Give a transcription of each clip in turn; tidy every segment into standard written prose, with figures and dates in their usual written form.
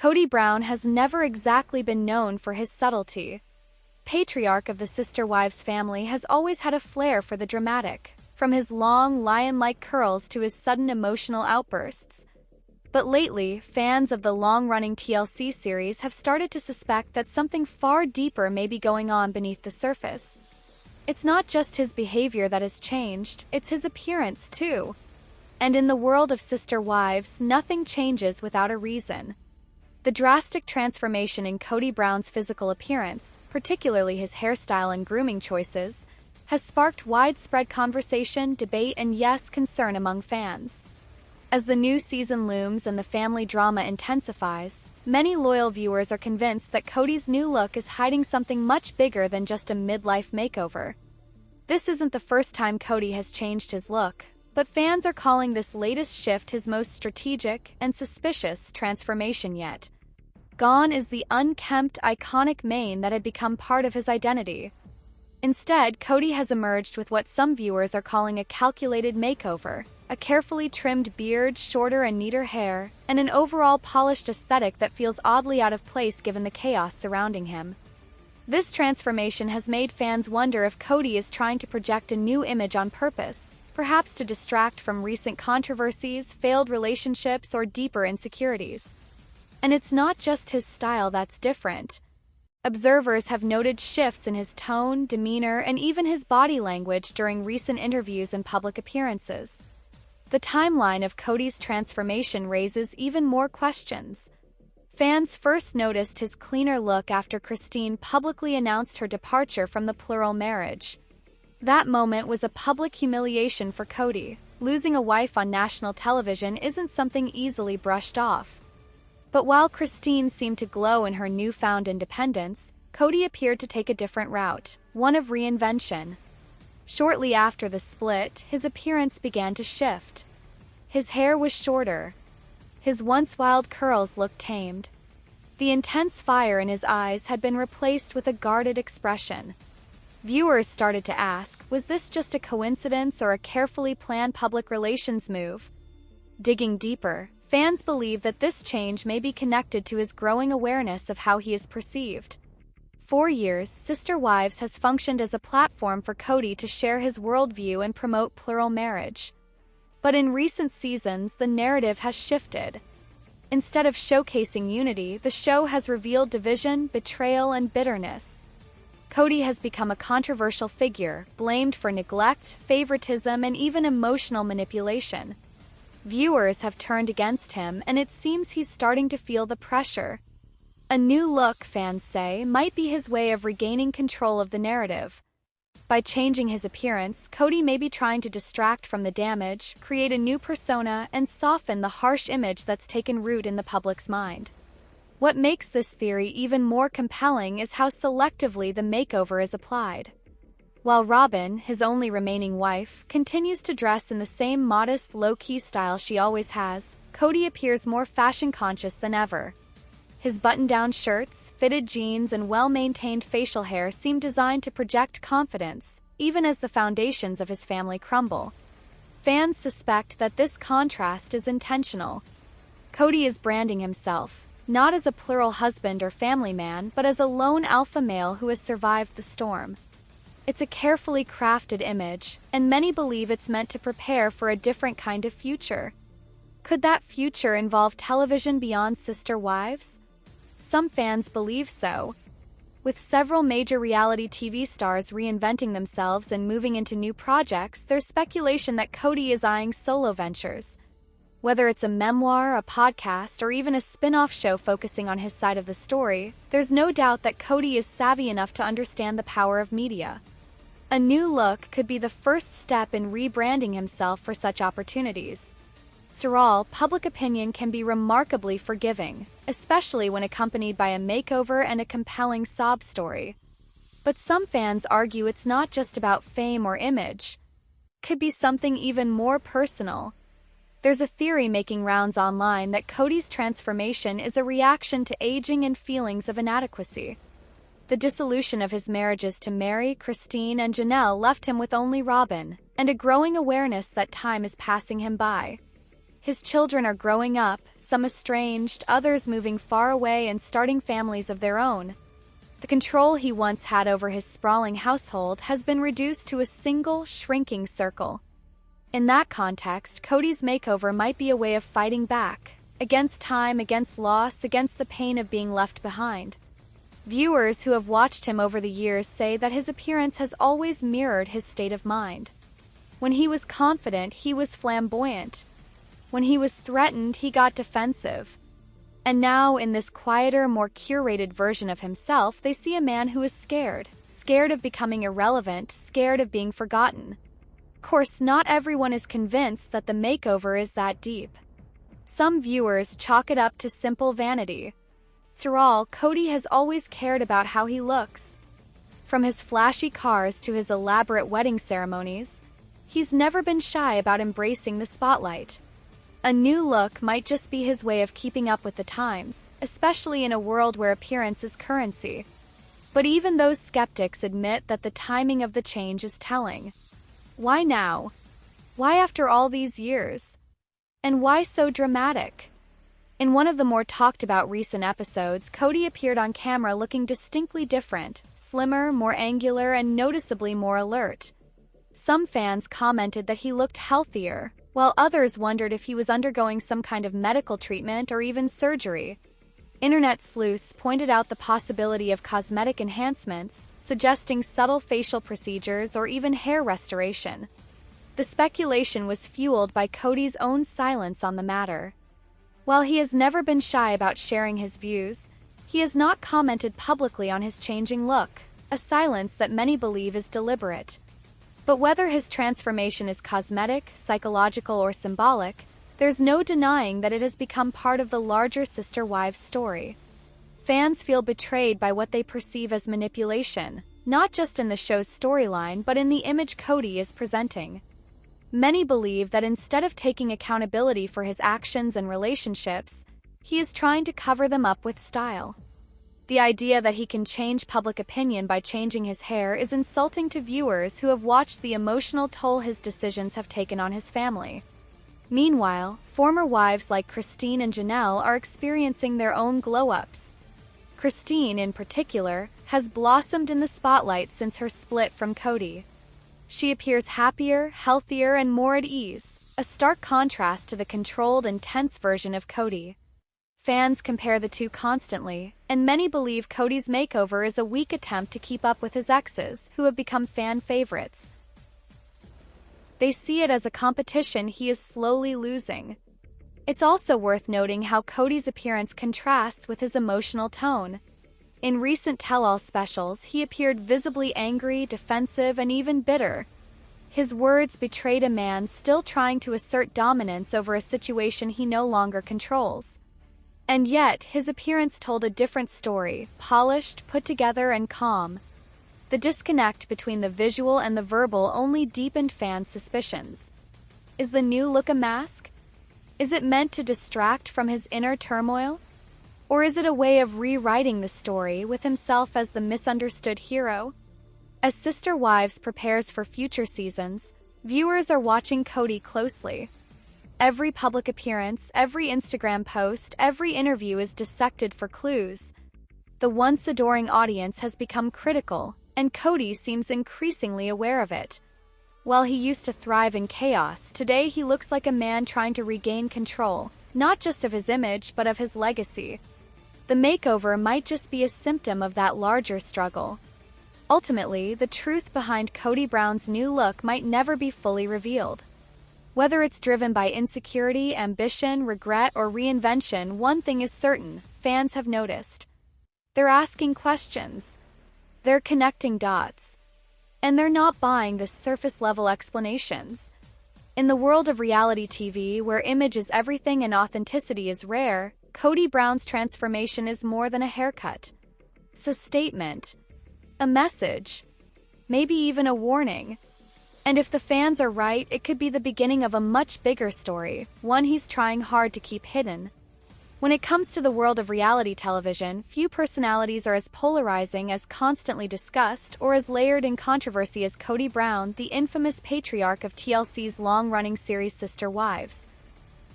Kody Brown has never exactly been known for his subtlety. Patriarch of the Sister Wives family has always had a flair for the dramatic, from his long, lion-like curls to his sudden emotional outbursts. But lately, fans of the long-running TLC series have started to suspect that something far deeper may be going on beneath the surface. It's not just his behavior that has changed, it's his appearance too. And in the world of Sister Wives, nothing changes without a reason. The drastic transformation in Kody Brown's physical appearance, particularly his hairstyle and grooming choices, has sparked widespread conversation, debate, and yes, concern among fans. As the new season looms and the family drama intensifies, many loyal viewers are convinced that Kody's new look is hiding something much bigger than just a midlife makeover. This isn't the first time Kody has changed his look, but fans are calling this latest shift his most strategic and suspicious transformation yet. Gone is the unkempt, iconic mane that had become part of his identity. Instead, Kody has emerged with what some viewers are calling a calculated makeover, a carefully trimmed beard, shorter and neater hair, and an overall polished aesthetic that feels oddly out of place given the chaos surrounding him. This transformation has made fans wonder if Kody is trying to project a new image on purpose, perhaps to distract from recent controversies, failed relationships, or deeper insecurities. And it's not just his style that's different. Observers have noted shifts in his tone, demeanor, and even his body language during recent interviews and public appearances. The timeline of Kody's transformation raises even more questions. Fans first noticed his cleaner look after Christine publicly announced her departure from the plural marriage. That moment was a public humiliation for Kody. Losing a wife on national television isn't something easily brushed off. But while Christine seemed to glow in her newfound independence, Kody appeared to take a different route, one of reinvention. Shortly after the split, his appearance began to shift. His hair was shorter. His once wild curls looked tamed. The intense fire in his eyes had been replaced with a guarded expression. Viewers started to ask, was this just a coincidence or a carefully planned public relations move? Digging deeper, fans believe that this change may be connected to his growing awareness of how he is perceived. For years, Sister Wives has functioned as a platform for Kody to share his worldview and promote plural marriage. But in recent seasons, the narrative has shifted. Instead of showcasing unity, the show has revealed division, betrayal, and bitterness. Kody has become a controversial figure, blamed for neglect, favoritism, and even emotional manipulation. Viewers have turned against him, and it seems he's starting to feel the pressure. A new look, fans say, might be his way of regaining control of the narrative. By changing his appearance, Kody may be trying to distract from the damage, create a new persona, and soften the harsh image that's taken root in the public's mind. What makes this theory even more compelling is how selectively the makeover is applied. While Robyn, his only remaining wife, continues to dress in the same modest, low-key style she always has, Kody appears more fashion-conscious than ever. His button-down shirts, fitted jeans, and well-maintained facial hair seem designed to project confidence, even as the foundations of his family crumble. Fans suspect that this contrast is intentional. Kody is branding himself, not as a plural husband or family man, but as a lone alpha male who has survived the storm. It's a carefully crafted image, and many believe it's meant to prepare for a different kind of future. Could that future involve television beyond Sister Wives? Some fans believe so. With several major reality TV stars reinventing themselves and moving into new projects, there's speculation that Kody is eyeing solo ventures. Whether it's a memoir, a podcast, or even a spin-off show focusing on his side of the story, there's no doubt that Kody is savvy enough to understand the power of media. A new look could be the first step in rebranding himself for such opportunities. After all, public opinion can be remarkably forgiving, especially when accompanied by a makeover and a compelling sob story. But some fans argue it's not just about fame or image. It could be something even more personal. There's a theory making rounds online that Kody's transformation is a reaction to aging and feelings of inadequacy. The dissolution of his marriages to Mary, Christine, and Janelle left him with only Robyn, and a growing awareness that time is passing him by. His children are growing up, some estranged, others moving far away and starting families of their own. The control he once had over his sprawling household has been reduced to a single, shrinking circle. In that context, Kody's makeover might be a way of fighting back, against time, against loss, against the pain of being left behind. Viewers who have watched him over the years say that his appearance has always mirrored his state of mind. When he was confident, he was flamboyant. When he was threatened, he got defensive. And now, in this quieter, more curated version of himself, they see a man who is scared. Scared of becoming irrelevant, scared of being forgotten. Of course, not everyone is convinced that the makeover is that deep. Some viewers chalk it up to simple vanity. After all, Kody has always cared about how he looks. From his flashy cars to his elaborate wedding ceremonies, he's never been shy about embracing the spotlight. A new look might just be his way of keeping up with the times, especially in a world where appearance is currency. But even those skeptics admit that the timing of the change is telling. Why now? Why after all these years? And why so dramatic? In one of the more talked about recent episodes, Kody appeared on camera looking distinctly different, slimmer, more angular, and noticeably more alert. Some fans commented that he looked healthier, while others wondered if he was undergoing some kind of medical treatment or even surgery. Internet sleuths pointed out the possibility of cosmetic enhancements, suggesting subtle facial procedures or even hair restoration. The speculation was fueled by Kody's own silence on the matter. While he has never been shy about sharing his views, he has not commented publicly on his changing look, a silence that many believe is deliberate. But whether his transformation is cosmetic, psychological, or symbolic, there's no denying that it has become part of the larger Sister Wives story. Fans feel betrayed by what they perceive as manipulation, not just in the show's storyline but in the image Kody is presenting. Many believe that instead of taking accountability for his actions and relationships, he is trying to cover them up with style. The idea that he can change public opinion by changing his hair is insulting to viewers who have watched the emotional toll his decisions have taken on his family. Meanwhile, former wives like Christine and Janelle are experiencing their own glow-ups. Christine, in particular, has blossomed in the spotlight since her split from Kody. She appears happier, healthier, and more at ease, a stark contrast to the controlled and tense version of Kody. Fans compare the two constantly, and many believe Kody's makeover is a weak attempt to keep up with his exes, who have become fan favorites. They see it as a competition he is slowly losing. It's also worth noting how Kody's appearance contrasts with his emotional tone. In recent tell-all specials, he appeared visibly angry, defensive, and even bitter. His words betrayed a man still trying to assert dominance over a situation he no longer controls. And yet, his appearance told a different story, polished, put together, and calm. The disconnect between the visual and the verbal only deepened fans' suspicions. Is the new look a mask? Is it meant to distract from his inner turmoil? Or is it a way of rewriting the story with himself as the misunderstood hero? As Sister Wives prepares for future seasons, viewers are watching Kody closely. Every public appearance, every Instagram post, every interview is dissected for clues. The once adoring audience has become critical, and Kody seems increasingly aware of it. While he used to thrive in chaos, today he looks like a man trying to regain control, not just of his image but of his legacy. The makeover might just be a symptom of that larger struggle. Ultimately, the truth behind Kody Brown's new look might never be fully revealed. Whether it's driven by insecurity, ambition, regret, or reinvention, one thing is certain: fans have noticed. They're asking questions. They're connecting dots. And they're not buying the surface-level explanations. In the world of reality TV, where image is everything and authenticity is rare, Kody Brown's transformation is more than a haircut. It's a statement, a message, maybe even a warning. And if the fans are right, it could be the beginning of a much bigger story, one he's trying hard to keep hidden. When it comes to the world of reality television, few personalities are as polarizing, as constantly discussed, or as layered in controversy as Kody Brown, the infamous patriarch of TLC's long-running series Sister Wives.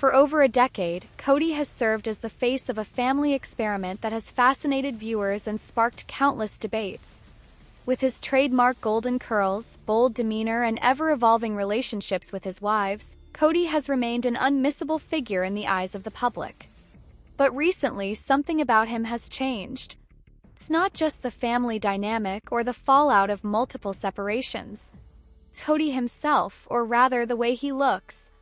For over a decade, Kody has served as the face of a family experiment that has fascinated viewers and sparked countless debates. With his trademark golden curls, bold demeanor, and ever-evolving relationships with his wives, Kody has remained an unmissable figure in the eyes of the public. But recently, something about him has changed. It's not just the family dynamic or the fallout of multiple separations. It's Kody himself, or rather the way he looks.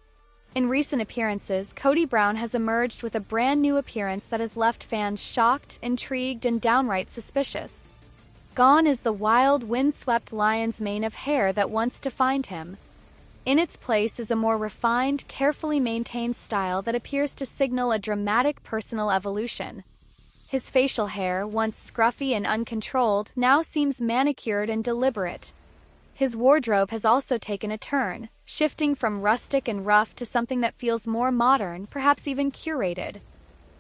In recent appearances, Kody Brown has emerged with a brand new appearance that has left fans shocked, intrigued, and downright suspicious. Gone is the wild, windswept lion's mane of hair that once defined him. In its place is a more refined, carefully maintained style that appears to signal a dramatic personal evolution. His facial hair, once scruffy and uncontrolled, now seems manicured and deliberate. His wardrobe has also taken a turn, shifting from rustic and rough to something that feels more modern, perhaps even curated.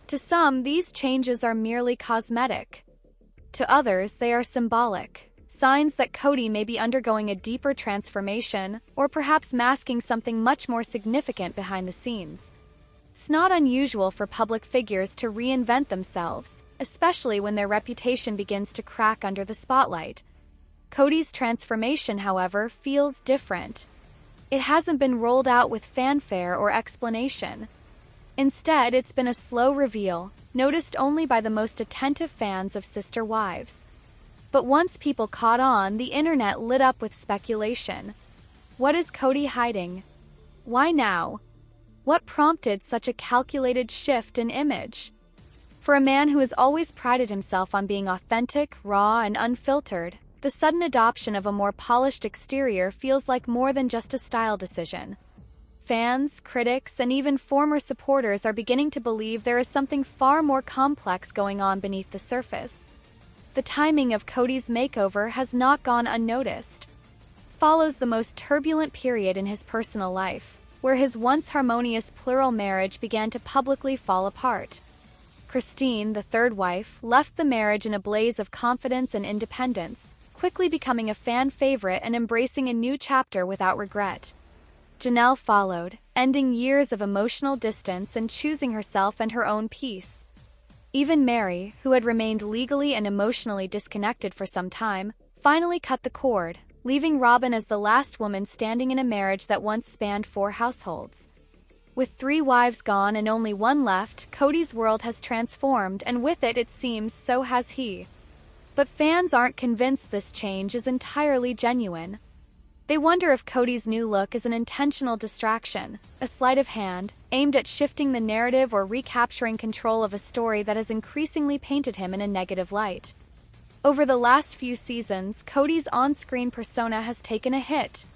To some, these changes are merely cosmetic. To others, they are symbolic, signs that Kody may be undergoing a deeper transformation, or perhaps masking something much more significant behind the scenes. It's not unusual for public figures to reinvent themselves, especially when their reputation begins to crack under the spotlight. Kody's transformation, however, feels different. It hasn't been rolled out with fanfare or explanation. Instead, it's been a slow reveal, noticed only by the most attentive fans of Sister Wives. But once people caught on, the internet lit up with speculation. What is Kody hiding? Why now? What prompted such a calculated shift in image? For a man who has always prided himself on being authentic, raw, and unfiltered, the sudden adoption of a more polished exterior feels like more than just a style decision. Fans, critics, and even former supporters are beginning to believe there is something far more complex going on beneath the surface. The timing of Kody's makeover has not gone unnoticed. It follows the most turbulent period in his personal life, where his once harmonious plural marriage began to publicly fall apart. Christine, the third wife, left the marriage in a blaze of confidence and independence, quickly becoming a fan favorite and embracing a new chapter without regret. Janelle followed, ending years of emotional distance and choosing herself and her own peace. Even Mary, who had remained legally and emotionally disconnected for some time, finally cut the cord, leaving Robyn as the last woman standing in a marriage that once spanned 4 households. With 3 wives gone and only one left, Kody's world has transformed, and with it seems, so has he. But fans aren't convinced this change is entirely genuine. They wonder if Kody's new look is an intentional distraction, a sleight of hand, aimed at shifting the narrative or recapturing control of a story that has increasingly painted him in a negative light. Over the last few seasons, Kody's on-screen persona has taken a hit.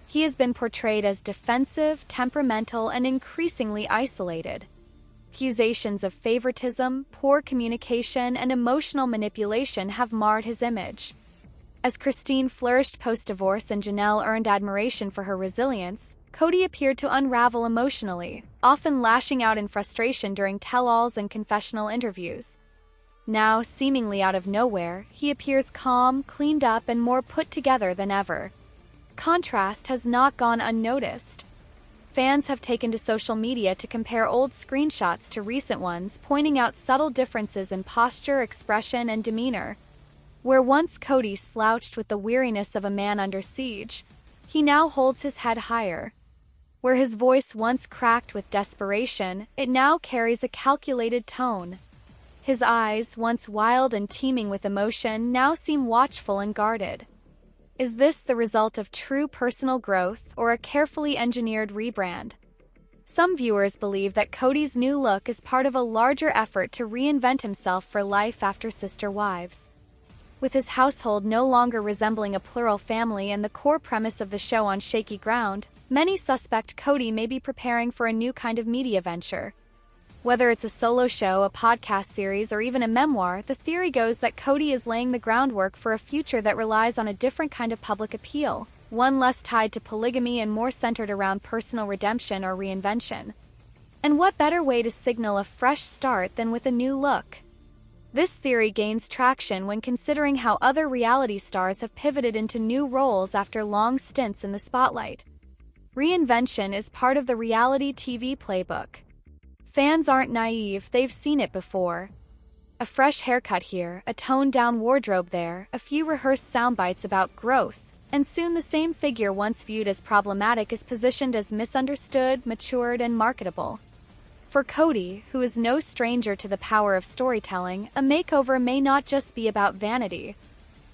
He has been portrayed as defensive, temperamental, and increasingly isolated. Accusations of favoritism, poor communication, and emotional manipulation have marred his image. As Christine flourished post-divorce and Janelle earned admiration for her resilience, Kody appeared to unravel emotionally, often lashing out in frustration during tell-alls and confessional interviews. Now, seemingly out of nowhere, he appears calm, cleaned up, and more put together than ever. Contrast has not gone unnoticed. Fans have taken to social media to compare old screenshots to recent ones, pointing out subtle differences in posture, expression, and demeanor. Where once Kody slouched with the weariness of a man under siege, he now holds his head higher. Where his voice once cracked with desperation, it now carries a calculated tone. His eyes, once wild and teeming with emotion, now seem watchful and guarded. Is this the result of true personal growth or a carefully engineered rebrand? Some viewers believe that Kody's new look is part of a larger effort to reinvent himself for life after Sister Wives. With his household no longer resembling a plural family and the core premise of the show on shaky ground, many suspect Kody may be preparing for a new kind of media venture. Whether it's a solo show, a podcast series, or even a memoir, the theory goes that Kody is laying the groundwork for a future that relies on a different kind of public appeal, one less tied to polygamy and more centered around personal redemption or reinvention. And what better way to signal a fresh start than with a new look? This theory gains traction when considering how other reality stars have pivoted into new roles after long stints in the spotlight. Reinvention is part of the reality TV playbook. Fans aren't naive, they've seen it before. A fresh haircut here, a toned-down wardrobe there, a few rehearsed soundbites about growth, and soon the same figure once viewed as problematic is positioned as misunderstood, matured, and marketable. For Kody, who is no stranger to the power of storytelling, a makeover may not just be about vanity.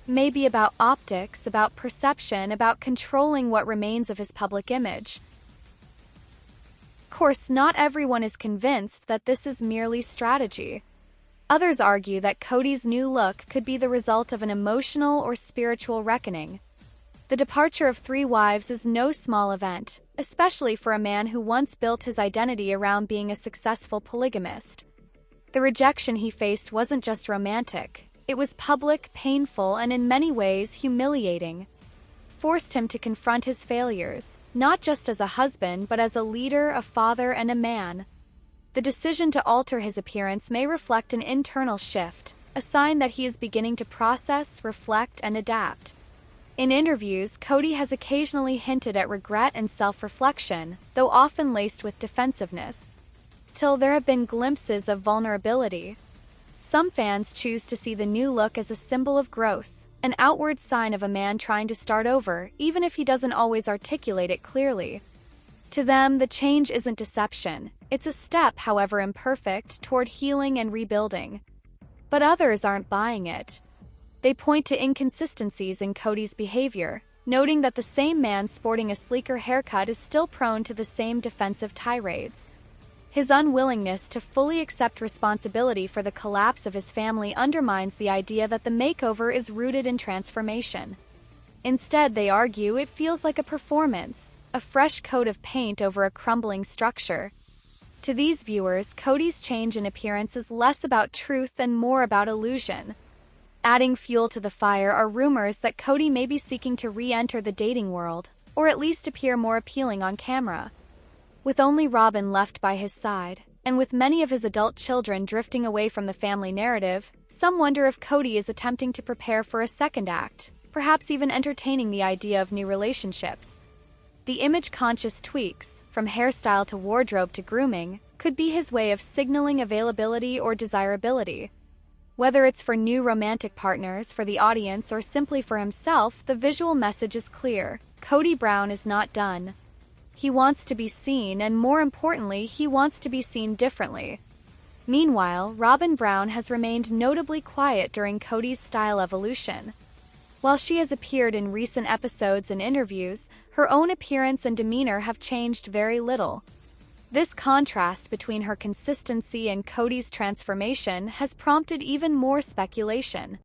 It may be about optics, about perception, about controlling what remains of his public image. Of course, not everyone is convinced that this is merely strategy. Others argue that Kody's new look could be the result of an emotional or spiritual reckoning. The departure of 3 wives is no small event, especially for a man who once built his identity around being a successful polygamist. The rejection he faced wasn't just romantic. It was public, painful, and in many ways humiliating. Forced him to confront his failures, not just as a husband, but as a leader, a father, and a man. The decision to alter his appearance may reflect an internal shift, a sign that he is beginning to process, reflect, and adapt. In interviews, Kody has occasionally hinted at regret and self-reflection, though often laced with defensiveness. Till there have been glimpses of vulnerability. Some fans choose to see the new look as a symbol of growth, an outward sign of a man trying to start over, even if he doesn't always articulate it clearly. To them, the change isn't deception. It's a step, however imperfect, toward healing and rebuilding. But others aren't buying it. They point to inconsistencies in Kody's behavior, noting that the same man sporting a sleeker haircut is still prone to the same defensive tirades. His unwillingness to fully accept responsibility for the collapse of his family undermines the idea that the makeover is rooted in transformation. Instead, they argue, it feels like a performance, a fresh coat of paint over a crumbling structure. To these viewers, Kody's change in appearance is less about truth and more about illusion. Adding fuel to the fire are rumors that Kody may be seeking to re-enter the dating world, or at least appear more appealing on camera. With only Robyn left by his side, and with many of his adult children drifting away from the family narrative, some wonder if Kody is attempting to prepare for a second act, perhaps even entertaining the idea of new relationships. The image-conscious tweaks, from hairstyle to wardrobe to grooming, could be his way of signaling availability or desirability. Whether it's for new romantic partners, for the audience, or simply for himself, the visual message is clear. Kody Brown is not done. He wants to be seen, and more importantly, he wants to be seen differently. Meanwhile, Robyn Brown has remained notably quiet during Kody's style evolution. While she has appeared in recent episodes and interviews, her own appearance and demeanor have changed very little. This contrast between her consistency and Kody's transformation has prompted even more speculation.